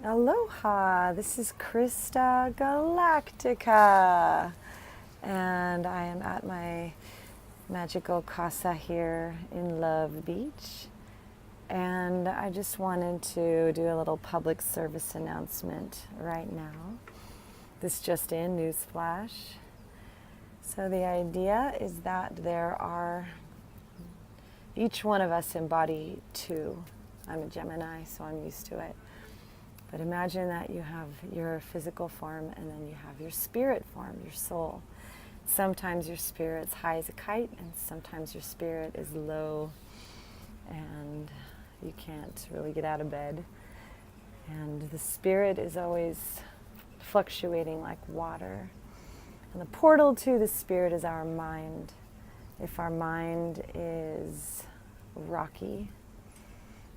Aloha, this is Christa Galactica, and I am at my magical casa here in Love Beach, and I just wanted to do a little public service announcement right now. This just in, newsflash. So the idea is that there are, each one of us embody two. I'm a Gemini, so I'm used to it. But imagine that you have your physical form and then you have your spirit form, your soul. Sometimes your spirit's high as a kite and sometimes your spirit is low and you can't really get out of bed. And the spirit is always fluctuating like water. And the portal to the spirit is our mind. If our mind is rocky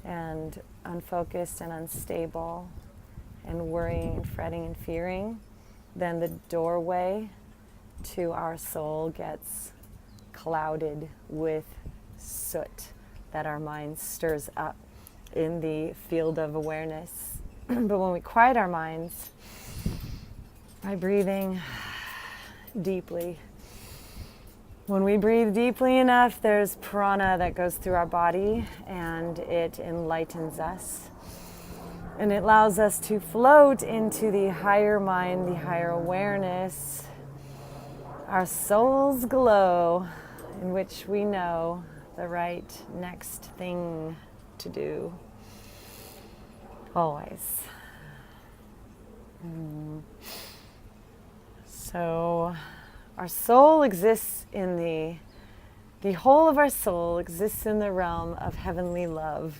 and unfocused and unstable and worrying and fretting and fearing, then the doorway to our soul gets clouded with soot that our mind stirs up in the field of awareness. But when we quiet our minds by breathing deeply, when we breathe deeply enough, there's prana that goes through our body and it enlightens us. And it allows us to float into the higher mind, the higher awareness, our soul's glow, in which we know the right next thing to do. Always. So our soul exists in the whole of our soul exists in the realm of heavenly love,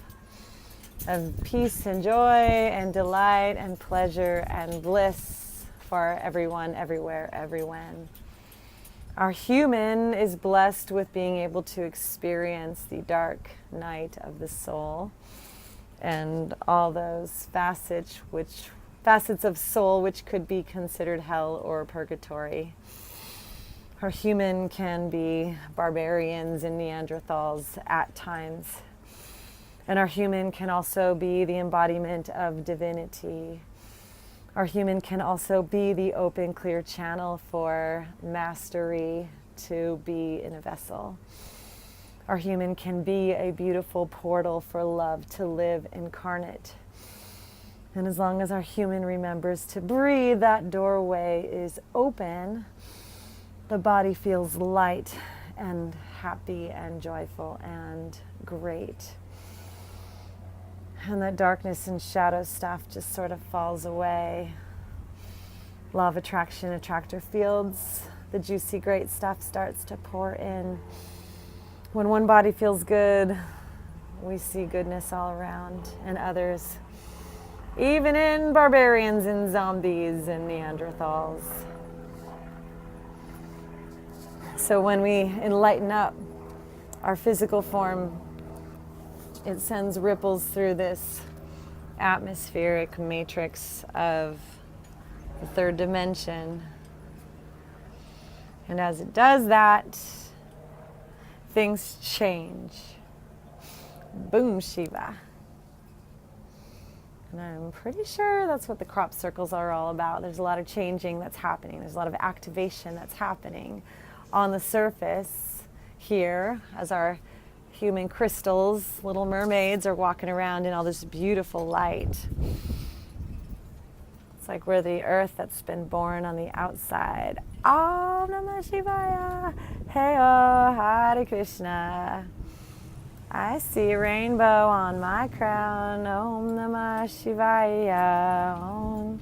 of peace and joy and delight and pleasure and bliss for everyone, everywhere, everyone. Our human is blessed with being able to experience the dark night of the soul and all those facets of soul which could be considered hell or purgatory. Our human can be barbarians and Neanderthals at times. And our human can also be the embodiment of divinity. Our human can also be the open, clear channel for mastery to be in a vessel. Our human can be a beautiful portal for love to live incarnate. And as long as our human remembers to breathe, that doorway is open. The body feels light and happy and joyful and great. And that darkness and shadow stuff just sort of falls away. Law of attraction, attractor fields, the juicy great stuff starts to pour in. When one body feels good, we see goodness all around, and others, even in barbarians and zombies and Neanderthals. So when we enlighten up our physical form, it sends ripples through this atmospheric matrix of the third dimension. And as it does that, things change. Boom, Shiva. And I'm pretty sure that's what the crop circles are all about. There's a lot of changing that's happening. There's a lot of activation that's happening on the surface here as our human crystals, little mermaids, are walking around in all this beautiful light. It's like we're the earth that's been born on the outside. Om Namah Shivaya. Hey-oh, Hare Krishna. I see a rainbow on my crown. Om Namah Shivaya. Om.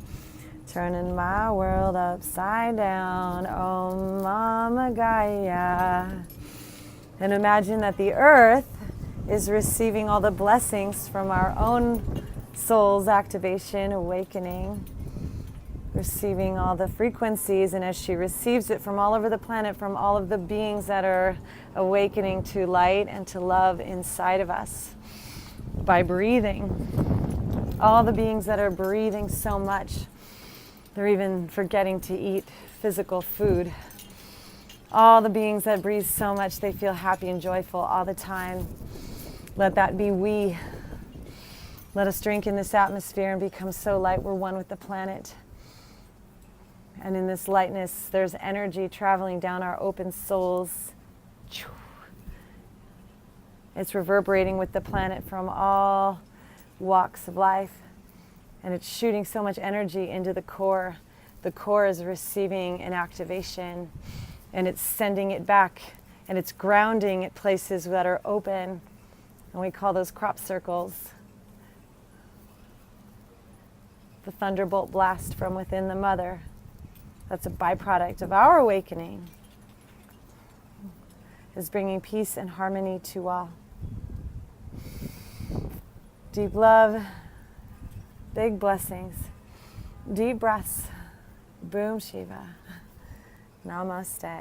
Turning my world upside down. Om Mama Gaya. And imagine that the earth is receiving all the blessings from our own soul's activation, awakening, receiving all the frequencies. And as she receives it from all over the planet, from all of the beings that are awakening to light and to love inside of us, by breathing, all the beings that are breathing so much, they're even forgetting to eat physical food. All the beings that breathe so much, they feel happy and joyful all the time. Let that be we. Let us drink in this atmosphere and become so light we're one with the planet. And in this lightness, there's energy traveling down our open souls. It's reverberating with the planet from all walks of life. And it's shooting so much energy into the core. The core is receiving an activation, and it's sending it back, and it's grounding at places that are open. And we call those crop circles. The thunderbolt blast from within the mother. That's a byproduct of our awakening, is bringing peace and harmony to all. Deep love, big blessings, deep breaths. Boom Shiva. Namaste.